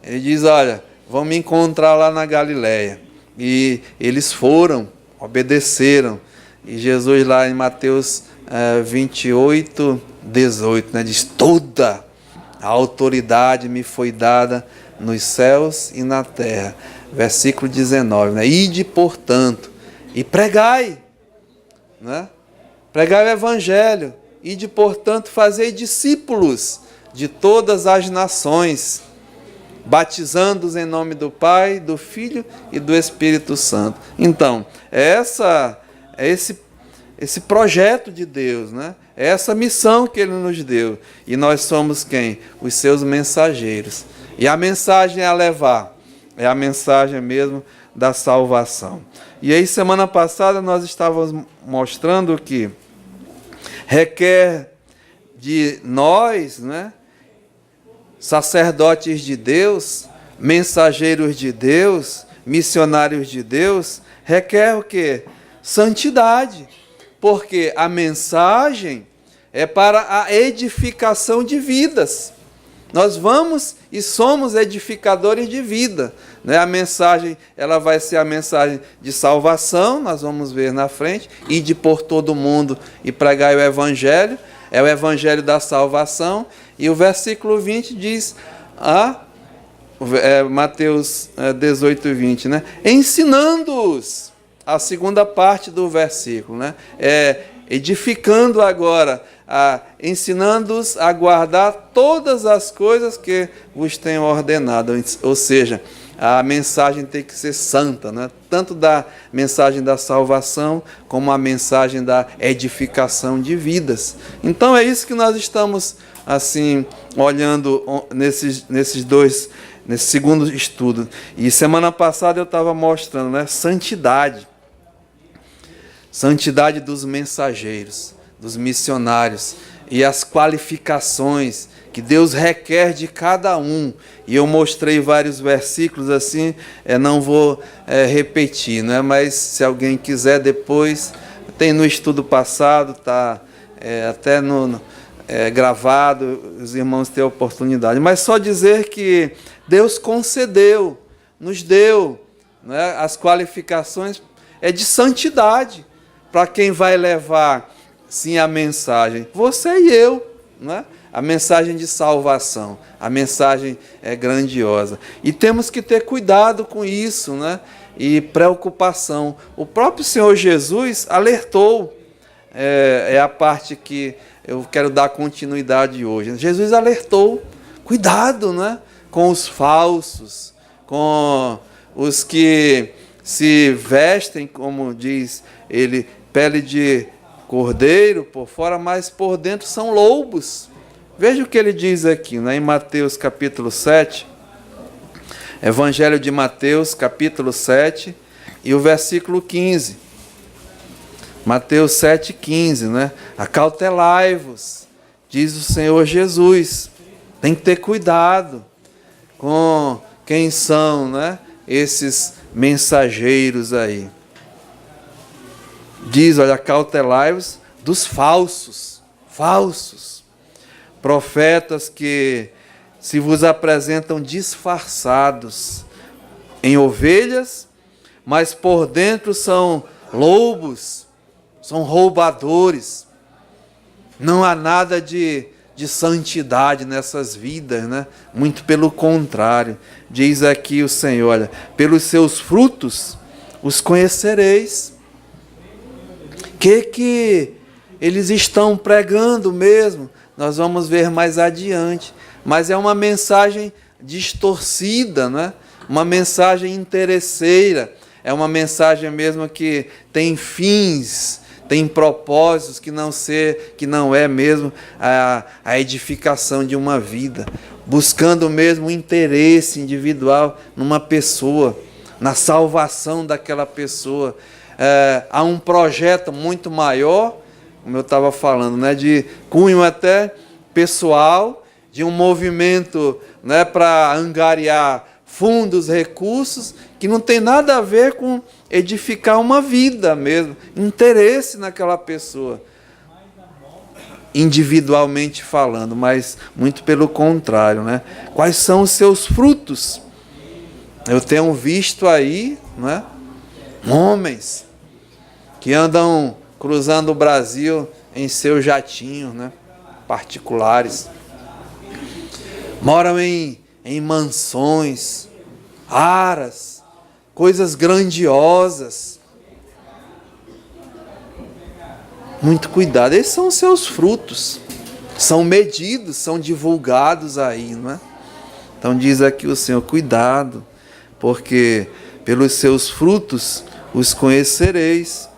Ele diz, olha, vão me encontrar lá na Galileia. E eles foram, obedeceram. E Jesus lá em Mateus 28, 18, né, diz, toda a autoridade me foi dada nos céus e na terra. Versículo 19, né? Ide, portanto, e pregai, né? Pregai o evangelho. Ide, portanto, fazei discípulos de todas as nações, batizando-os em nome do Pai, do Filho e do Espírito Santo. Então, é esse projeto de Deus, né? É essa missão que Ele nos deu. E nós somos quem? Os seus mensageiros. E a mensagem a levar é a mensagem mesmo da salvação. E aí, semana passada, nós estávamos mostrando que requer de nós, né, sacerdotes de Deus, mensageiros de Deus, missionários de Deus, requer o quê? Santidade. Porque a mensagem é para a edificação de vidas. Nós vamos e somos edificadores de vida, né? A mensagem, ela vai ser a mensagem de salvação, nós vamos ver na frente, ide por todo mundo e pregai o evangelho, é o evangelho da salvação. E o versículo 20 diz, Mateus 18, 20, né? Ensinando-os, a segunda parte do versículo, né? Edificando agora, ensinando-os a guardar todas as coisas que vos tenho ordenado. Ou seja, a mensagem tem que ser santa, né? Tanto da mensagem da salvação, como a mensagem da edificação de vidas. Então é isso que nós estamos assim olhando nesse segundo estudo. E semana passada eu estava mostrando, né? Santidade dos mensageiros, dos missionários e as qualificações que Deus requer de cada um. E eu mostrei vários versículos assim, não vou repetir, né? Mas se alguém quiser depois, tem no estudo passado, está até gravado, os irmãos têm a oportunidade. Mas só dizer que Deus concedeu, nos deu, né, as qualificações de santidade, para quem vai levar, sim, a mensagem, você e eu, né? A mensagem de salvação, a mensagem é grandiosa. E temos que ter cuidado com isso, né? E preocupação. O próprio Senhor Jesus alertou, é a parte que eu quero dar continuidade hoje. Jesus alertou, cuidado, né? Com os falsos, com os que se vestem, como diz ele, pele de cordeiro por fora, mas por dentro são lobos. Veja o que ele diz aqui, né, em Mateus capítulo 7, Evangelho de Mateus capítulo 7 e o versículo 15. Mateus 7,15, né? Acautelai-vos, diz o Senhor Jesus. Tem que ter cuidado com quem são, né, esses mensageiros aí. Diz, olha, cautelai-vos dos falsos, profetas que se vos apresentam disfarçados em ovelhas, mas por dentro são lobos, são roubadores. Não há nada de santidade nessas vidas, né? Muito pelo contrário. Diz aqui o Senhor, olha, pelos seus frutos os conhecereis. Que eles estão pregando mesmo? Nós vamos ver mais adiante. Mas é uma mensagem distorcida, né? Uma mensagem interesseira. É uma mensagem mesmo que tem fins, tem propósitos que não é mesmo a edificação de uma vida, buscando mesmo o interesse individual numa pessoa, na salvação daquela pessoa. Há um projeto muito maior, como eu estava falando, né, de cunho até pessoal, de um movimento, né, para angariar fundos, recursos, que não tem nada a ver com edificar uma vida mesmo, interesse naquela pessoa, individualmente falando, mas muito pelo contrário, né? Quais são os seus frutos? Eu tenho visto aí, né, homens que andam cruzando o Brasil em seus jatinhos, né, particulares, moram em mansões, aras, coisas grandiosas. Muito cuidado, esses são os seus frutos, são medidos, são divulgados aí, não é? Então diz aqui o Senhor, cuidado, porque pelos seus frutos os conhecereis.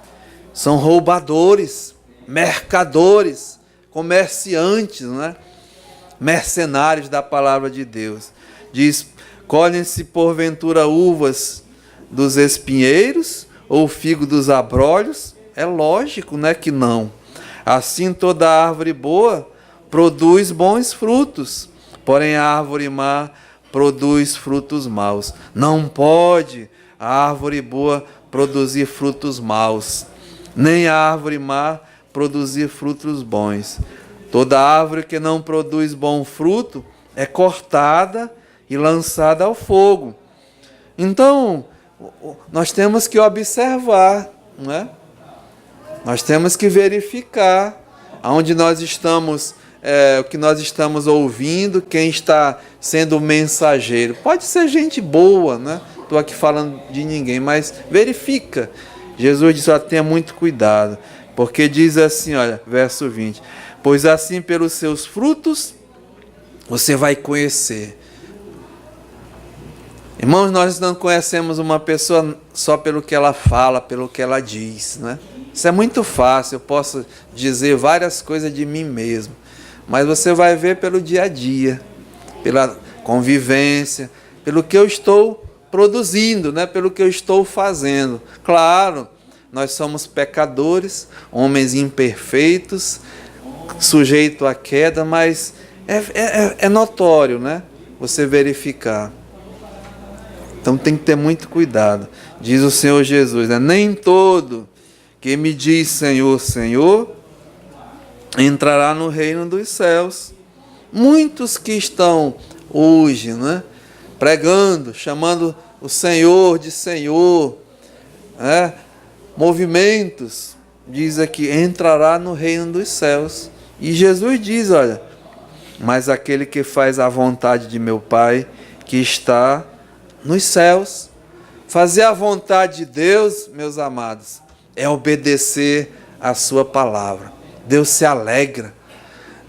São roubadores, mercadores, comerciantes, não é? Mercenários da palavra de Deus. Diz, colhem-se porventura uvas dos espinheiros ou figo dos abrolhos? É lógico, né, que não. Assim toda árvore boa produz bons frutos, porém a árvore má produz frutos maus. Não pode a árvore boa produzir frutos maus, nem a árvore má produzir frutos bons. Toda árvore que não produz bom fruto é cortada e lançada ao fogo. Então, nós temos que observar, não é? Nós temos que verificar aonde nós estamos, o que nós estamos ouvindo, quem está sendo o mensageiro. Pode ser gente boa, né? Estou aqui falando de ninguém, mas verifica. Jesus disse, tenha muito cuidado, porque diz assim, olha, verso 20, pois assim pelos seus frutos você vai conhecer. Irmãos, nós não conhecemos uma pessoa só pelo que ela fala, pelo que ela diz, né? Isso é muito fácil, eu posso dizer várias coisas de mim mesmo, mas você vai ver pelo dia a dia, pela convivência, pelo que eu estou produzindo, né? Pelo que eu estou fazendo. Claro, nós somos pecadores, homens imperfeitos, sujeitos à queda, mas é notório, né? Você verificar. Então tem que ter muito cuidado. Diz o Senhor Jesus, né? Nem todo que me diz Senhor, Senhor, entrará no reino dos céus. Muitos que estão hoje, né, pregando, chamando o Senhor de Senhor, movimentos, diz aqui, entrará no reino dos céus. E Jesus diz, olha, mas aquele que faz a vontade de meu Pai, que está nos céus. Fazer a vontade de Deus, meus amados, é obedecer a sua palavra. Deus se alegra,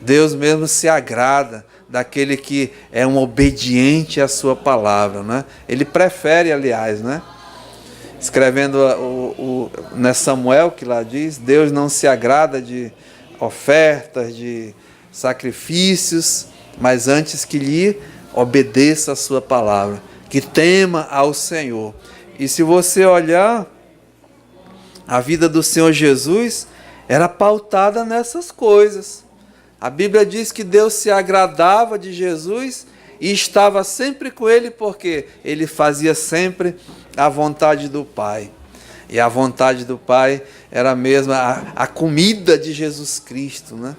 Deus mesmo se agrada daquele que é um obediente à sua palavra, né? Ele prefere, aliás, né? Escrevendo né, Samuel, que lá diz, Deus não se agrada de ofertas, de sacrifícios, mas antes que lhe obedeça a sua palavra, que tema ao Senhor. E se você olhar, a vida do Senhor Jesus era pautada nessas coisas. A Bíblia diz que Deus se agradava de Jesus e estava sempre com ele, porque ele fazia sempre a vontade do Pai. E a vontade do Pai era mesmo a comida de Jesus Cristo, né?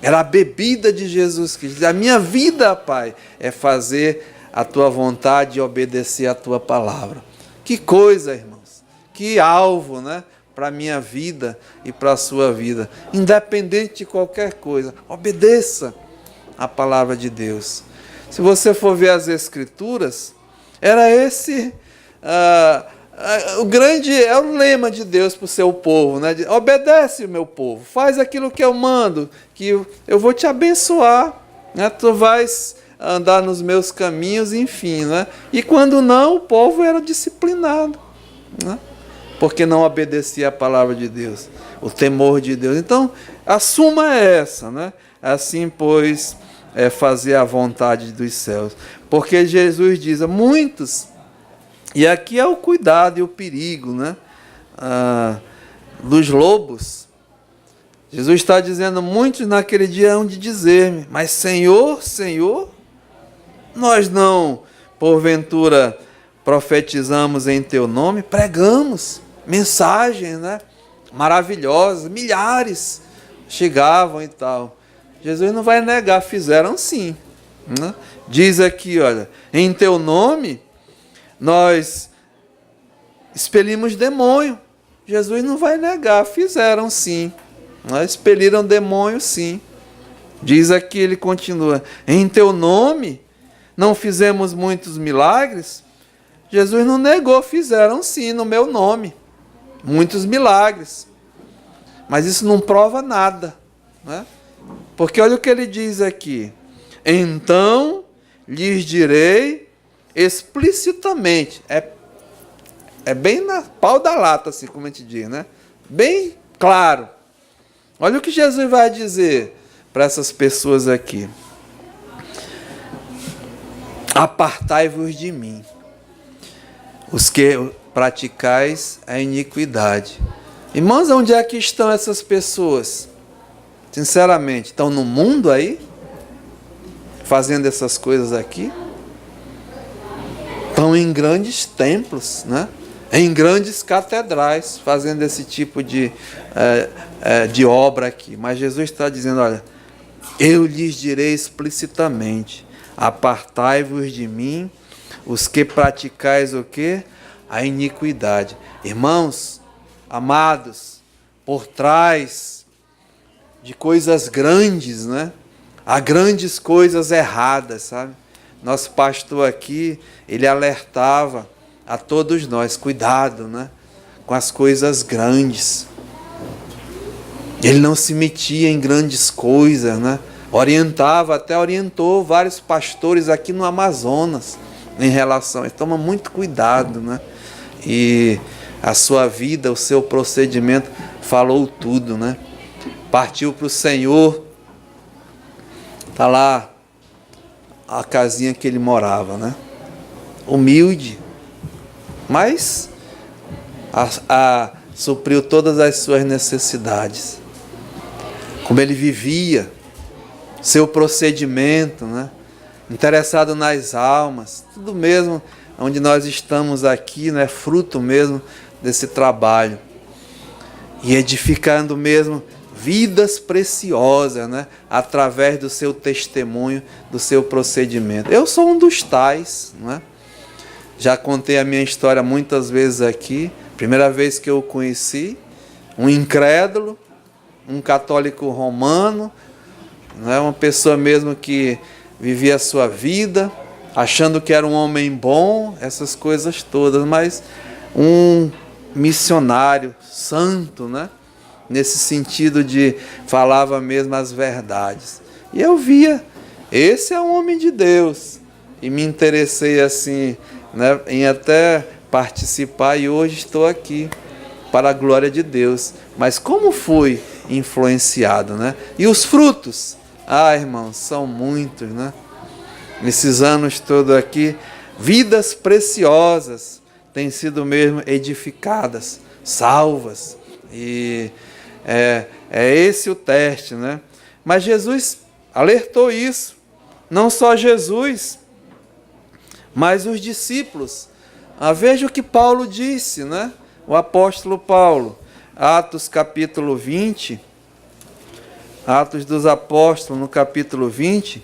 Era a bebida de Jesus Cristo. A minha vida, Pai, é fazer a tua vontade e obedecer a tua palavra. Que coisa, irmãos. Que alvo, né? Para a minha vida e para a sua vida. Independente de qualquer coisa, obedeça a palavra de Deus. Se você for ver as Escrituras, era esse... é o lema de Deus para o seu povo, né? Obedece o meu povo, faz aquilo que eu mando, que eu vou te abençoar, né? Tu vais andar nos meus caminhos, enfim, né? E quando não, o povo era disciplinado, né? Porque não obedecia a palavra de Deus, o temor de Deus. Então, a suma é essa, né? Assim, pois, é fazer a vontade dos céus. Porque Jesus diz a muitos... E aqui é o cuidado e o perigo, né? Dos lobos. Jesus está dizendo, muitos naquele dia hão de dizer-me, mas Senhor, Senhor, nós não, porventura, profetizamos em teu nome, pregamos mensagens, né? Maravilhosas, milhares chegavam e tal. Jesus não vai negar, fizeram sim, né? Diz aqui, olha, em teu nome... nós expelimos demônio. Jesus não vai negar, fizeram sim. Nós expeliram demônio sim. Diz aqui, ele continua, em teu nome não fizemos muitos milagres? Jesus não negou, fizeram sim no meu nome. Muitos milagres. Mas isso não prova nada, né? Porque olha o que ele diz aqui. Então lhes direi explicitamente, é bem na pau da lata, assim como a gente diz, né? Bem claro. Olha o que Jesus vai dizer para essas pessoas aqui. Apartai-vos de mim, os que praticais a iniquidade. Irmãos, onde é que estão essas pessoas? Sinceramente, estão no mundo aí? Fazendo essas coisas aqui? Estão em grandes templos, né? Em grandes catedrais, fazendo esse tipo de obra aqui. Mas Jesus está dizendo, olha, eu lhes direi explicitamente, apartai-vos de mim, os que praticais o quê? A iniquidade. Irmãos, amados, por trás de coisas grandes, né? Há grandes coisas erradas, sabe? Nosso pastor aqui, ele alertava a todos nós, cuidado, né? Com as coisas grandes. Ele não se metia em grandes coisas, né? Até orientou vários pastores aqui no Amazonas em relação a isso. Toma muito cuidado, né? E a sua vida, o seu procedimento falou tudo, né? Partiu para o Senhor, está lá a casinha que ele morava, né? Humilde, mas supriu todas as suas necessidades. Como ele vivia, seu procedimento, né? Interessado nas almas, tudo mesmo onde nós estamos aqui, né? Fruto mesmo desse trabalho. E edificando mesmo vidas preciosas, né? Através do seu testemunho, do seu procedimento. Eu sou um dos tais, né? Já contei a minha história muitas vezes aqui. Primeira vez que eu o conheci, um incrédulo, um católico romano, né? Uma pessoa mesmo que vivia a sua vida, achando que era um homem bom, essas coisas todas, mas um missionário santo, né? Nesse sentido de falava mesmo as verdades. E eu via, esse é um homem de Deus. E me interessei assim, né, em até participar, e hoje estou aqui para a glória de Deus. Mas como fui influenciado, né? E os frutos? Ah, irmãos, são muitos, né? Nesses anos todos aqui, vidas preciosas têm sido mesmo edificadas, salvas. E é esse o teste, né? Mas Jesus alertou isso. Não só Jesus, Mas os discípulos, veja o que Paulo disse, né? O apóstolo Paulo, Atos capítulo 20, Atos dos Apóstolos, no capítulo 20,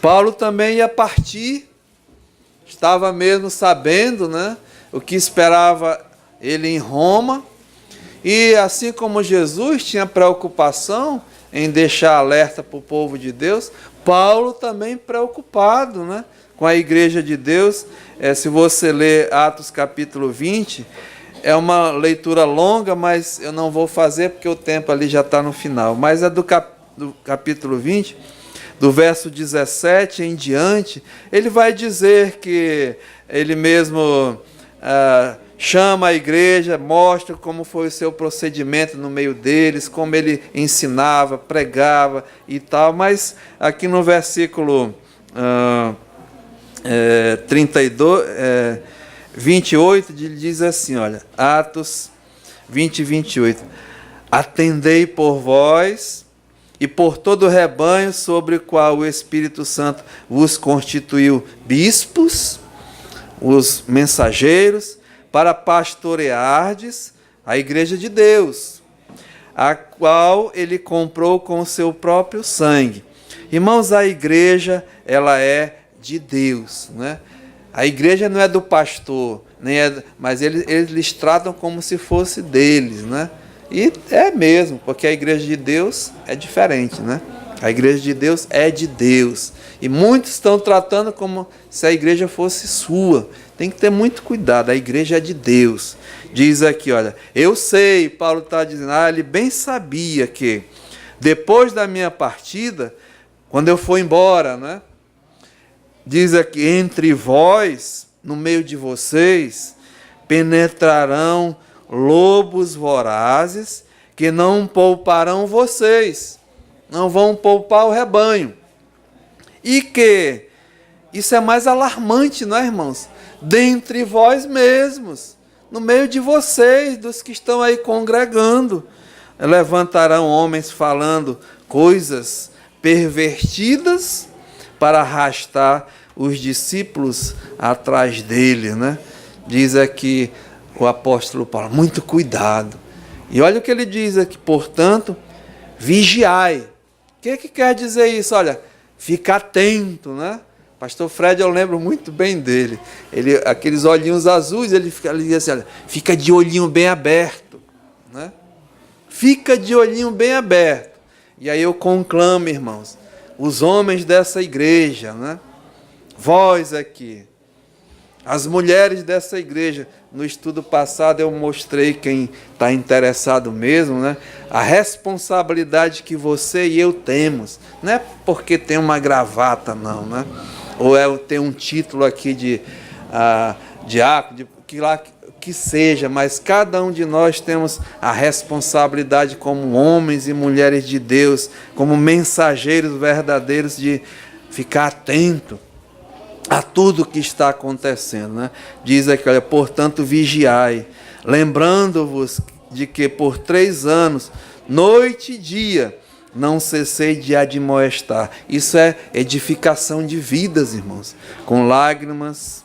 Paulo também ia partir, estava mesmo sabendo, né, o que esperava ele em Roma, e assim como Jesus tinha preocupação em deixar alerta para o povo de Deus, Paulo também preocupado, né, com a igreja de Deus. Se você ler Atos capítulo 20, é uma leitura longa, mas eu não vou fazer porque o tempo ali já está no final. Mas é do capítulo 20, do verso 17 em diante, ele vai dizer que ele mesmo chama a igreja, mostra como foi o seu procedimento no meio deles, como ele ensinava, pregava e tal. Mas aqui no versículo 28, ele diz assim, olha, Atos 20, 28. Atendei por vós e por todo o rebanho sobre o qual o Espírito Santo vos constituiu bispos, os mensageiros, para pastoreardes a igreja de Deus, a qual ele comprou com o seu próprio sangue. Irmãos, a igreja, ela é de Deus, né? A igreja não é do pastor, mas eles tratam como se fosse deles, né? E é mesmo, porque a igreja de Deus é diferente, né? A igreja de Deus é de Deus. E muitos estão tratando como se a igreja fosse sua. Tem que ter muito cuidado, a igreja é de Deus. Diz aqui, olha, eu sei, Paulo está dizendo, ele bem sabia que depois da minha partida, quando eu for embora, né? Diz aqui, entre vós, no meio de vocês, penetrarão lobos vorazes que não pouparão vocês, não vão poupar o rebanho. E que, isso é mais alarmante, não é, irmãos? Dentre vós mesmos, no meio de vocês, dos que estão aí congregando, levantarão homens falando coisas pervertidas para arrastar os discípulos atrás dele, né? Diz aqui o apóstolo Paulo, muito cuidado. E olha o que ele diz aqui, portanto, vigiai. O que quer dizer isso? Olha, fica atento, né? Pastor Fred, eu lembro muito bem dele. Aqueles olhinhos azuis, ele diz assim, olha, fica de olhinho bem aberto, né? Fica de olhinho bem aberto. E aí eu conclamo, irmãos, os homens dessa igreja, né? Vós aqui, as mulheres dessa igreja, no estudo passado eu mostrei, quem está interessado mesmo, né? A responsabilidade que você e eu temos, não é porque tem uma gravata não, né? Ou tem um título aqui de diácono, que seja, mas cada um de nós temos a responsabilidade como homens e mulheres de Deus, como mensageiros verdadeiros, de ficar atento a tudo que está acontecendo, né? Diz aqui, olha, portanto vigiai, lembrando-vos de que por 3 anos, noite e dia, não cessei de admoestar. Isso é edificação de vidas, irmãos, com lágrimas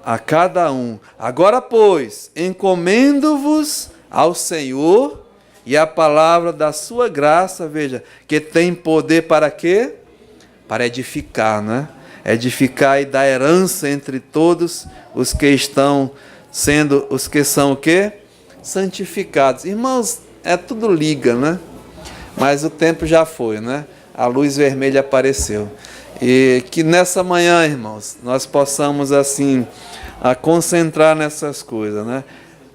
a cada um. Agora, pois, encomendo-vos ao Senhor e a palavra da sua graça, veja, que tem poder para quê? Para edificar, né? Edificar e dar herança entre todos os que estão sendo, os que são o quê? Santificados. Irmãos, tudo liga, né? Mas o tempo já foi, né? A luz vermelha apareceu. E que nessa manhã, irmãos, nós possamos assim concentrar nessas coisas, né?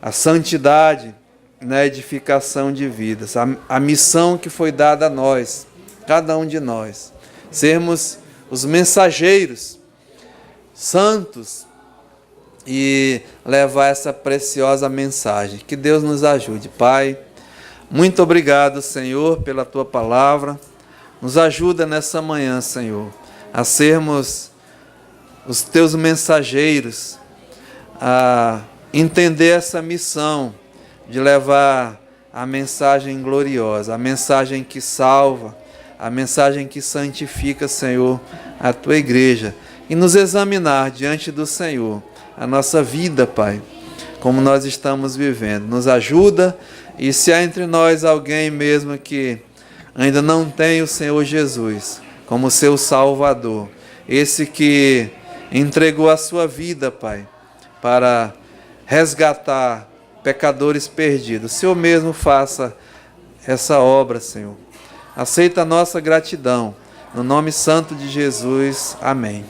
A santidade na edificação de vidas, a missão que foi dada a nós, cada um de nós, sermos os mensageiros santos e levar essa preciosa mensagem. Que Deus nos ajude, Pai. Muito obrigado, Senhor, pela Tua palavra. Nos ajuda nessa manhã, Senhor, a sermos os Teus mensageiros, a entender essa missão de levar a mensagem gloriosa, a mensagem que salva, a mensagem que santifica, Senhor, a Tua igreja. e nos examinar diante do Senhor, a nossa vida, Pai, como nós estamos vivendo. Nos ajuda, e se há entre nós alguém mesmo que ainda não tem o Senhor Jesus como seu Salvador, esse que entregou a sua vida, Pai, para resgatar pecadores perdidos, o Senhor mesmo faça essa obra, Senhor. Aceita a nossa gratidão. No nome santo de Jesus. Amém.